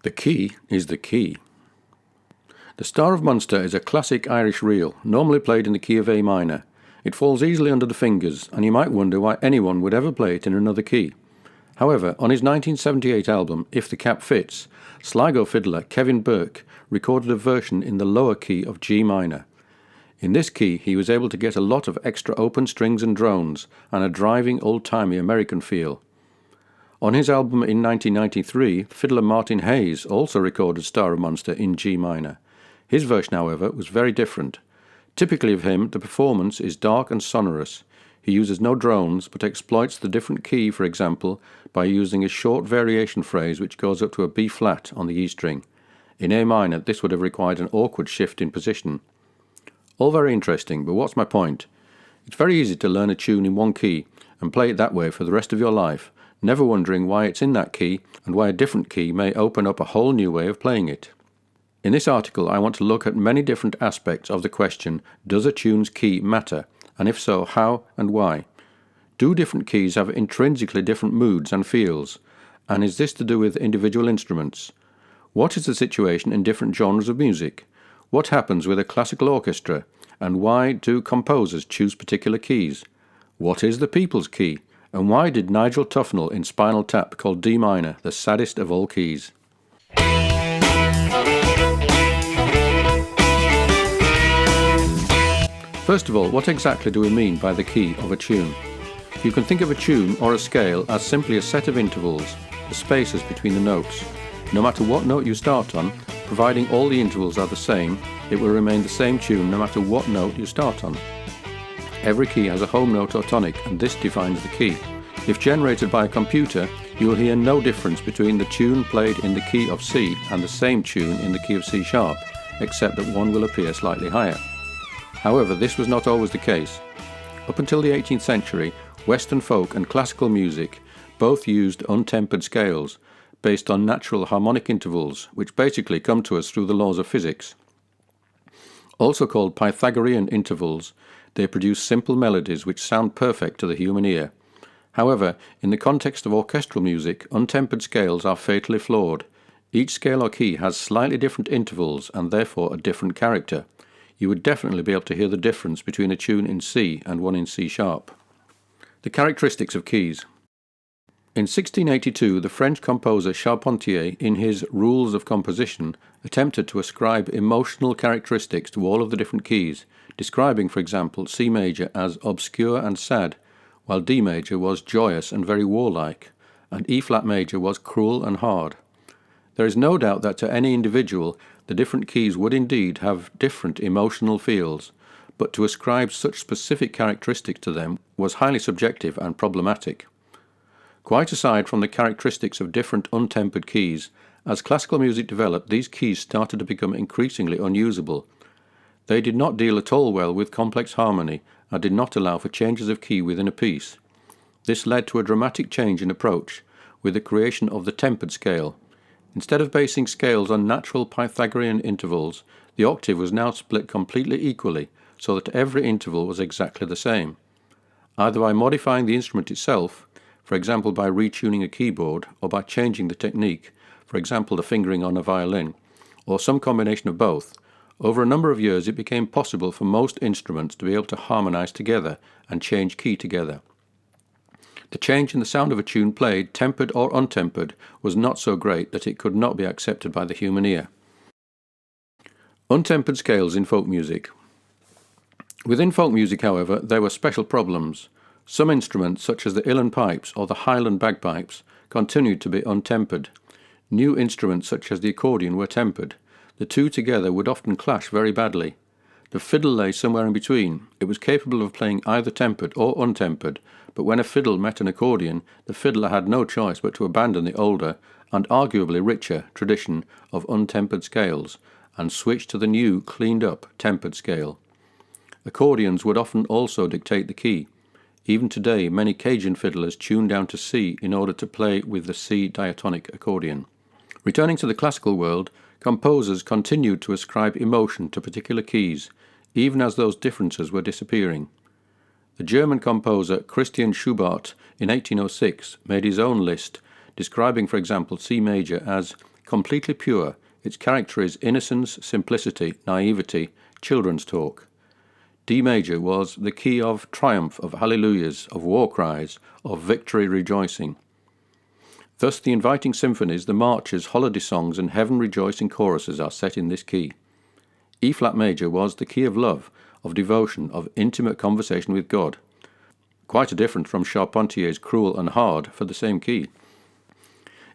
The key is the key. The Star of Munster is a classic Irish reel, normally played in the key of A minor. It falls easily under the fingers, and you might wonder why anyone would ever play it in another key. However, on his 1978 album, If the Cap Fits, Sligo fiddler Kevin Burke recorded a version in the lower key of G minor. In this key, he was able to get a lot of extra open strings and drones, and a driving, old-timey American feel. On his album in 1993, fiddler Martin Hayes also recorded Star of Munster in G minor. His version, however, was very different. Typically of him, the performance is dark and sonorous. He uses no drones, but exploits the different key, for example, by using a short variation phrase which goes up to a B flat on the E string. In A minor, this would have required an awkward shift in position. All very interesting, but what's my point? It's very easy to learn a tune in one key and play it that way for the rest of your life, never wondering why it's in that key and why a different key may open up a whole new way of playing it. In this article, I want to look at many different aspects of the question, does a tune's key matter, and if so, how and why? Do different keys have intrinsically different moods and feels, and is this to do with individual instruments? What is the situation in different genres of music? What happens with a classical orchestra, and why do composers choose particular keys? What is the people's key, and why did Nigel Tufnell in Spinal Tap call D minor the saddest of all keys? First of all, what exactly do we mean by the key of a tune? You can think of a tune or a scale as simply a set of intervals, the spaces between the notes. No matter what note you start on, providing all the intervals are the same, it will remain the same tune no matter what note you start on. Every key has a home note or tonic, and this defines the key. If generated by a computer, you will hear no difference between the tune played in the key of C and the same tune in the key of C sharp, except that one will appear slightly higher. However, this was not always the case. Up until the 18th century, Western folk and classical music both used untempered scales, based on natural harmonic intervals, which basically come to us through the laws of physics. Also called Pythagorean intervals, they produce simple melodies which sound perfect to the human ear. However, in the context of orchestral music, untempered scales are fatally flawed. Each scale or key has slightly different intervals and therefore a different character. You would definitely be able to hear the difference between a tune in C and one in C sharp. The characteristics of keys. In 1682, the French composer Charpentier, in his Rules of Composition, attempted to ascribe emotional characteristics to all of the different keys, describing, for example, C major as obscure and sad, while D major was joyous and very warlike, and E flat major was cruel and hard. There is no doubt that to any individual, the different keys would indeed have different emotional feels, but to ascribe such specific characteristics to them was highly subjective and problematic. Quite aside from the characteristics of different untempered keys, as classical music developed, these keys started to become increasingly unusable. They did not deal at all well with complex harmony and did not allow for changes of key within a piece. This led to a dramatic change in approach, with the creation of the tempered scale. Instead of basing scales on natural Pythagorean intervals, the octave was now split completely equally, so that every interval was exactly the same. Either by modifying the instrument itself, for example by retuning a keyboard, or by changing the technique, for example the fingering on a violin, or some combination of both, over a number of years it became possible for most instruments to be able to harmonize together and change key together. The change in the sound of a tune played, tempered or untempered, was not so great that it could not be accepted by the human ear. Untempered scales in folk music. Within folk music, however, there were special problems. Some instruments, such as the uilleann pipes or the Highland bagpipes, continued to be untempered. New instruments, such as the accordion, were tempered. The two together would often clash very badly. The fiddle lay somewhere in between. It was capable of playing either tempered or untempered, but when a fiddle met an accordion, the fiddler had no choice but to abandon the older, and arguably richer, tradition of untempered scales, and switch to the new, cleaned-up, tempered scale. Accordions would often also dictate the key. Even today, many Cajun fiddlers tune down to C in order to play with the C diatonic accordion. Returning to the classical world, composers continued to ascribe emotion to particular keys, even as those differences were disappearing. The German composer Christian Schubart in 1806 made his own list, describing, for example, C major as Completely pure, its character is innocence, simplicity, naivety, children's talk. D major was the key of triumph, of hallelujahs, of war cries, of victory rejoicing. Thus the inviting symphonies, the marches, holiday songs, and heaven-rejoicing choruses are set in this key. E-flat major was the key of love, of devotion, of intimate conversation with God. Quite a difference from Charpentier's cruel and hard for the same key.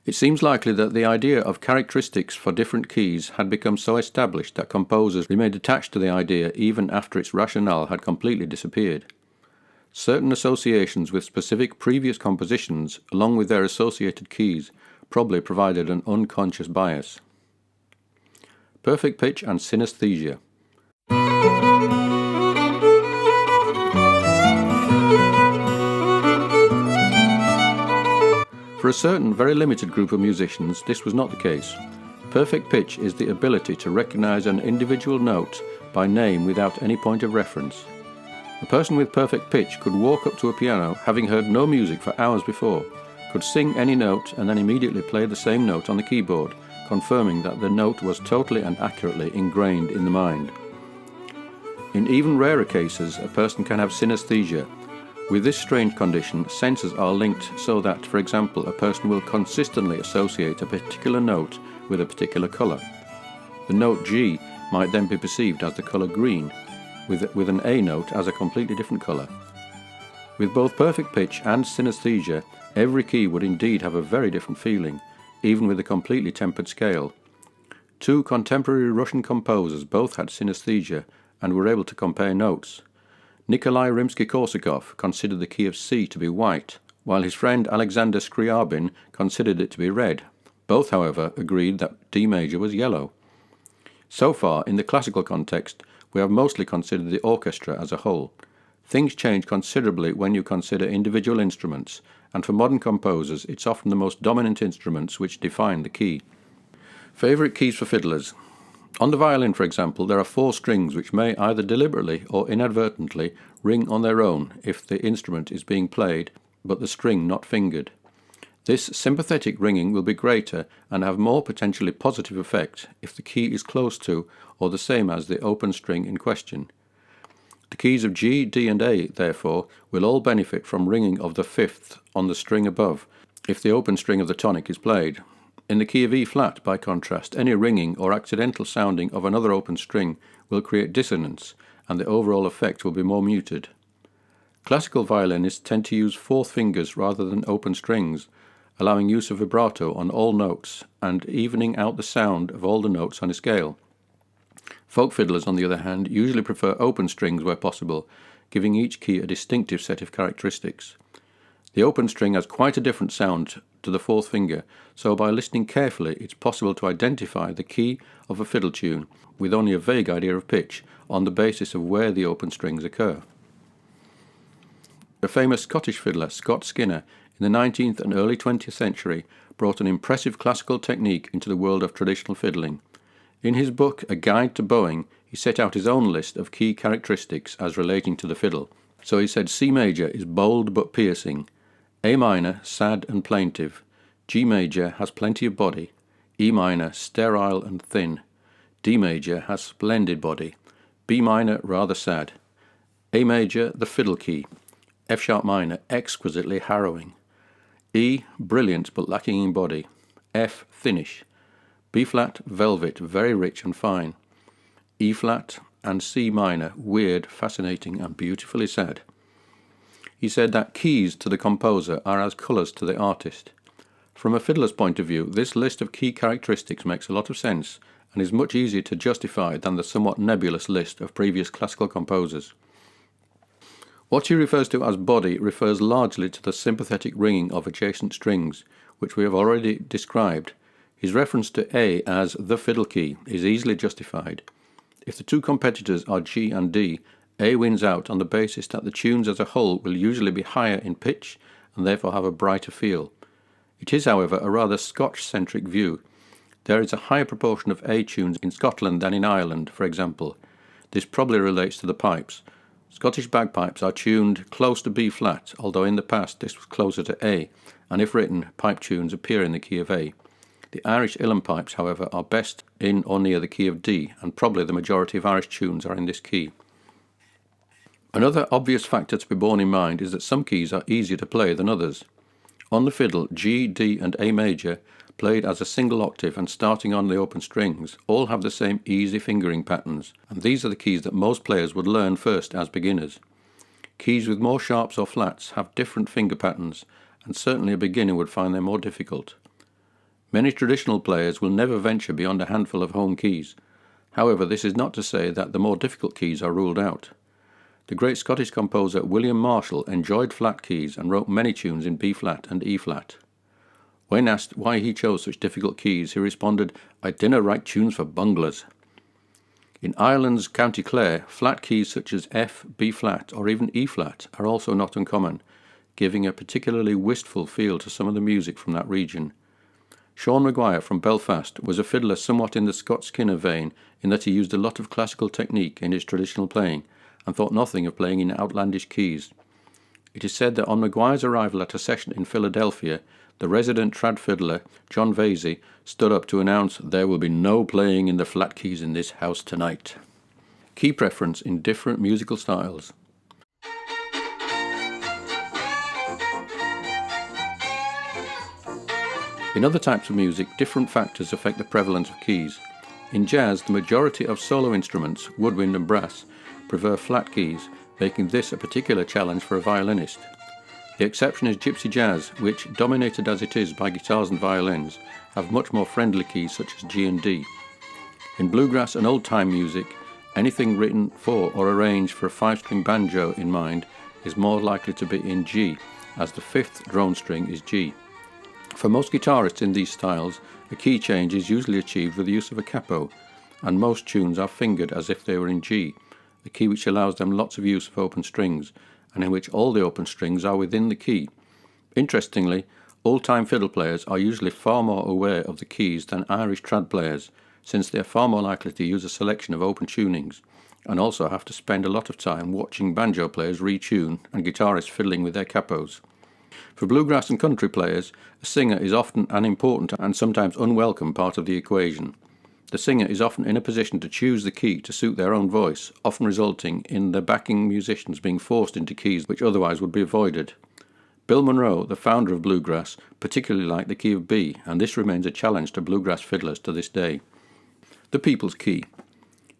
It seems likely that the idea of characteristics for different keys had become so established that composers remained attached to the idea even after its rationale had completely disappeared. Certain associations with specific previous compositions, along with their associated keys, probably provided an unconscious bias. Perfect pitch and synesthesia. For a certain very limited group of musicians, this was not the case. Perfect pitch is the ability to recognize an individual note by name without any point of reference. A person with perfect pitch could walk up to a piano, having heard no music for hours before, could sing any note and then immediately play the same note on the keyboard, confirming that the note was totally and accurately ingrained in the mind. In even rarer cases, a person can have synesthesia. With this strange condition, senses are linked so that, for example, a person will consistently associate a particular note with a particular colour. The note G might then be perceived as the colour green, with an A note as a completely different colour. With both perfect pitch and synesthesia, every key would indeed have a very different feeling, even with a completely tempered scale. Two contemporary Russian composers both had synesthesia and were able to compare notes. Nikolai Rimsky-Korsakov considered the key of C to be white, while his friend Alexander Scriabin considered it to be red. Both, however, agreed that D major was yellow. So far, in the classical context, we have mostly considered the orchestra as a whole. Things change considerably when you consider individual instruments, and for modern composers it's often the most dominant instruments which define the key. Favourite keys for fiddlers. On the violin, for example, there are 4 strings which may either deliberately or inadvertently ring on their own if the instrument is being played, but the string not fingered. This sympathetic ringing will be greater and have more potentially positive effect if the key is close to or the same as the open string in question. The keys of G, D and A, therefore, will all benefit from ringing of the 5th on the string above if the open string of the tonic is played. In the key of E flat, by contrast, any ringing or accidental sounding of another open string will create dissonance, and the overall effect will be more muted. Classical violinists tend to use 4th fingers rather than open strings, allowing use of vibrato on all notes and evening out the sound of all the notes on a scale. Folk fiddlers, on the other hand, usually prefer open strings where possible, giving each key a distinctive set of characteristics. The open string has quite a different sound to the 4th finger, so by listening carefully it's possible to identify the key of a fiddle tune with only a vague idea of pitch on the basis of where the open strings occur. The famous Scottish fiddler Scott Skinner in the 19th and early 20th century brought an impressive classical technique into the world of traditional fiddling. In his book A Guide to Bowing, he set out his own list of key characteristics as relating to the fiddle. So he said C major is bold but piercing, A minor sad and plaintive, G major has plenty of body, E minor sterile and thin, D major has splendid body, B minor rather sad, A major the fiddle key, F sharp minor exquisitely harrowing, E brilliant but lacking in body, F thinnish, B flat velvet very rich and fine, E flat and C minor weird, fascinating and beautifully sad. He said that keys to the composer are as colours to the artist. From a fiddler's point of view, this list of key characteristics makes a lot of sense and is much easier to justify than the somewhat nebulous list of previous classical composers. What he refers to as body refers largely to the sympathetic ringing of adjacent strings, which we have already described. His reference to A as the fiddle key is easily justified. If the two competitors are G and D, A wins out on the basis that the tunes as a whole will usually be higher in pitch and therefore have a brighter feel. It is, however, a rather Scotch-centric view. There is a higher proportion of A tunes in Scotland than in Ireland, for example. This probably relates to the pipes. Scottish bagpipes are tuned close to B flat, although in the past this was closer to A, and if written, pipe tunes appear in the key of A. The Irish uilleann pipes, however, are best in or near the key of D, and probably the majority of Irish tunes are in this key. Another obvious factor to be borne in mind is that some keys are easier to play than others. On the fiddle, G, D and A major, played as a single octave and starting on the open strings, all have the same easy fingering patterns, and these are the keys that most players would learn first as beginners. Keys with more sharps or flats have different finger patterns, and certainly a beginner would find them more difficult. Many traditional players will never venture beyond a handful of home keys. However, this is not to say that the more difficult keys are ruled out. The great Scottish composer William Marshall enjoyed flat keys and wrote many tunes in B-flat and E-flat. When asked why he chose such difficult keys, he responded, "I dinna write tunes for bunglers." In Ireland's County Clare, flat keys such as F, B-flat or even E-flat are also not uncommon, giving a particularly wistful feel to some of the music from that region. Sean Maguire from Belfast was a fiddler somewhat in the Scott Skinner vein in that he used a lot of classical technique in his traditional playing and thought nothing of playing in outlandish keys. It is said that on Maguire's arrival at a session in Philadelphia, the resident trad fiddler, John Vasey, stood up to announce, "There will be no playing in the flat keys in this house tonight." Key preference in different musical styles. In other types of music, different factors affect the prevalence of keys. In jazz, the majority of solo instruments, woodwind and brass, prefer flat keys, making this a particular challenge for a violinist. The exception is gypsy jazz, which, dominated as it is by guitars and violins, have much more friendly keys such as G and D. In bluegrass and old-time music, anything written for or arranged for a 5-string banjo in mind is more likely to be in G, as the 5th drone string is G. For most guitarists in these styles, a key change is usually achieved with the use of a capo, and most tunes are fingered as if they were in G, the key which allows them lots of use of open strings, and in which all the open strings are within the key. Interestingly, old-time fiddle players are usually far more aware of the keys than Irish trad players, since they are far more likely to use a selection of open tunings, and also have to spend a lot of time watching banjo players retune and guitarists fiddling with their capos. For bluegrass and country players, a singer is often an important and sometimes unwelcome part of the equation. The singer is often in a position to choose the key to suit their own voice, often resulting in the backing musicians being forced into keys which otherwise would be avoided. Bill Monroe, the founder of bluegrass, particularly liked the key of B, and this remains a challenge to bluegrass fiddlers to this day. The people's key.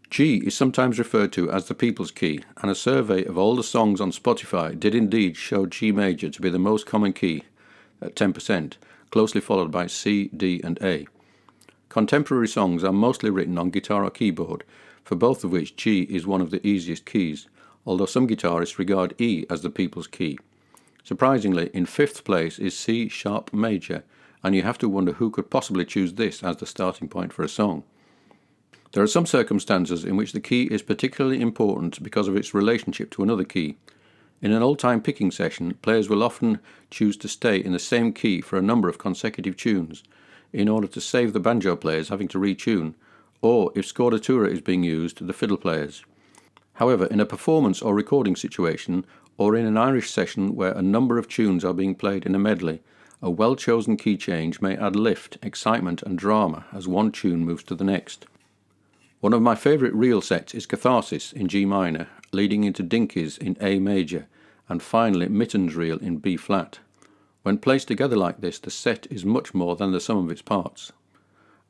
G is sometimes referred to as the people's key, and a survey of all the songs on Spotify did indeed show G major to be the most common key, at 10%, closely followed by C, D and A. Contemporary songs are mostly written on guitar or keyboard, for both of which G is one of the easiest keys, although some guitarists regard E as the people's key. Surprisingly, in 5th place is C sharp major, and you have to wonder who could possibly choose this as the starting point for a song. There are some circumstances in which the key is particularly important because of its relationship to another key. In an old-time picking session, players will often choose to stay in the same key for a number of consecutive tunes, in order to save the banjo players having to retune, or, if scordatura is being used, the fiddle players. However, in a performance or recording situation, or in an Irish session where a number of tunes are being played in a medley, a well-chosen key change may add lift, excitement and drama as one tune moves to the next. One of my favourite reel sets is Catharsis in G minor, leading into Dinkies in A major, and finally Mittens reel in B flat. When placed together like this, the set is much more than the sum of its parts.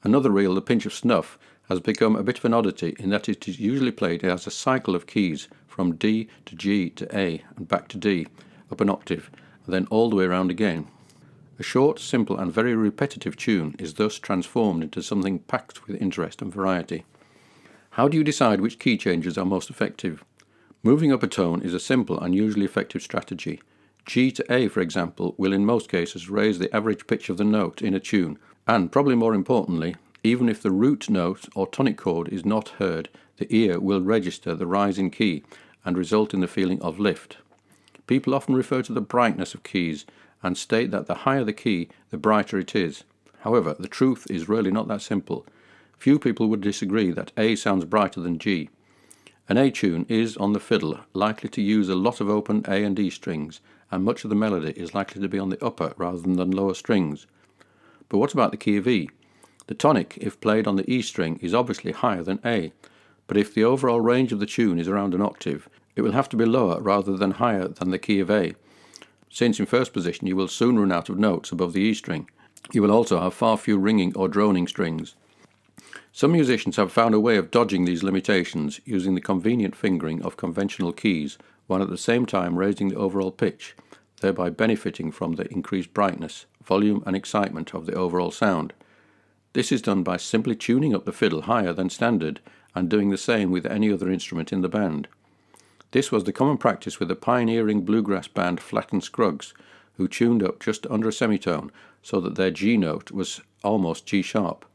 Another reel, The Pinch of Snuff, has become a bit of an oddity in that it is usually played as a cycle of keys from D to G to A and back to D, up an octave, and then all the way around again. A short, simple and very repetitive tune is thus transformed into something packed with interest and variety. How do you decide which key changes are most effective? Moving up a tone is a simple and usually effective strategy. G to A, for example, will in most cases raise the average pitch of the note in a tune, and probably more importantly, even if the root note or tonic chord is not heard, the ear will register the rise in key and result in the feeling of lift. People often refer to the brightness of keys and state that the higher the key, the brighter it is. However, the truth is really not that simple. Few people would disagree that A sounds brighter than G. An A tune is, on the fiddle, likely to use a lot of open A and D strings, and much of the melody is likely to be on the upper rather than lower strings. But what about the key of E? The tonic, if played on the E string, is obviously higher than A, but if the overall range of the tune is around an octave, it will have to be lower rather than higher than the key of A, since in first position you will soon run out of notes above the E string. You will also have far fewer ringing or droning strings. Some musicians have found a way of dodging these limitations using the convenient fingering of conventional keys, while at the same time raising the overall pitch, thereby benefiting from the increased brightness, volume and excitement of the overall sound. This is done by simply tuning up the fiddle higher than standard and doing the same with any other instrument in the band. This was the common practice with the pioneering bluegrass band Flatt and Scruggs, who tuned up just under a semitone so that their G note was almost G sharp.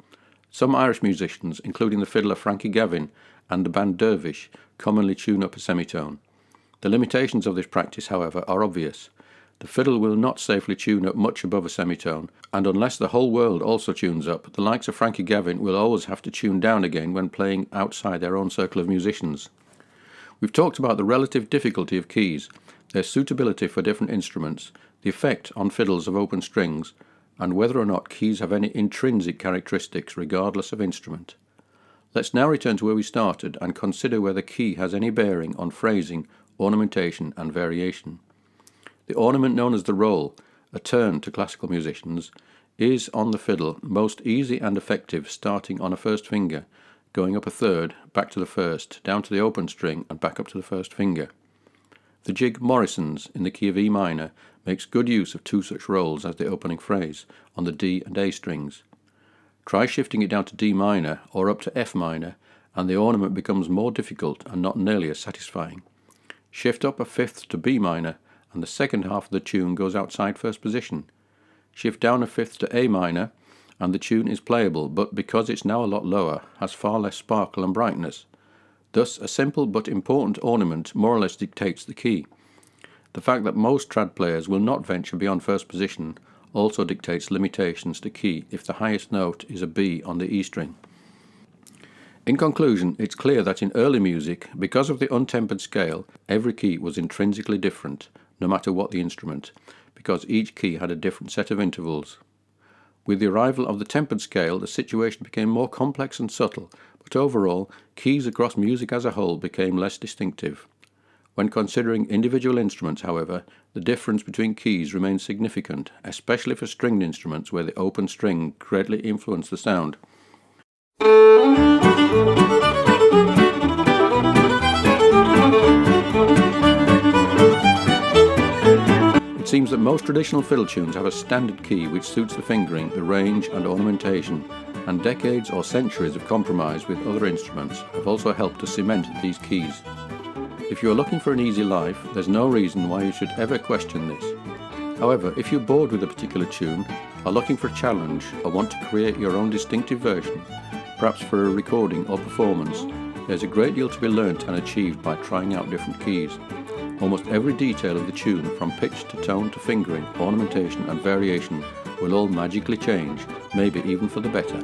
Some Irish musicians, including the fiddler Frankie Gavin and the band Dervish, commonly tune up a semitone. The limitations of this practice, however, are obvious. The fiddle will not safely tune up much above a semitone, and unless the whole world also tunes up, the likes of Frankie Gavin will always have to tune down again when playing outside their own circle of musicians. We've talked about the relative difficulty of keys, their suitability for different instruments, the effect on fiddles of open strings, and whether or not keys have any intrinsic characteristics regardless of instrument. Let's now return to where we started and consider whether key has any bearing on phrasing, ornamentation and variation. The ornament known as the roll, a turn to classical musicians, is on the fiddle most easy and effective starting on a first finger, going up a third, back to the first, down to the open string and back up to the first finger. The jig Morrison's in the key of E minor makes good use of two such rolls as the opening phrase on the D and A strings. Try shifting it down to D minor or up to F minor and the ornament becomes more difficult and not nearly as satisfying. Shift up a fifth to B minor and the second half of the tune goes outside first position. Shift down a fifth to A minor and the tune is playable, but because it's now a lot lower, has far less sparkle and brightness. Thus, a simple but important ornament more or less dictates the key. The fact that most trad players will not venture beyond first position also dictates limitations to key if the highest note is a B on the E string. In conclusion, it's clear that in early music, because of the untempered scale, every key was intrinsically different, no matter what the instrument, because each key had a different set of intervals. With the arrival of the tempered scale, the situation became more complex and subtle, but overall, keys across music as a whole became less distinctive. When considering individual instruments, however, the difference between keys remains significant, especially for stringed instruments where the open string greatly influenced the sound. It seems that most traditional fiddle tunes have a standard key which suits the fingering, the range and ornamentation, and decades or centuries of compromise with other instruments have also helped to cement these keys. If you are looking for an easy life, there's no reason why you should ever question this. However, if you're bored with a particular tune, are looking for a challenge, or want to create your own distinctive version, perhaps for a recording or performance, there's a great deal to be learnt and achieved by trying out different keys. Almost every detail of the tune, from pitch to tone to fingering, ornamentation and variation, will all magically change, maybe even for the better.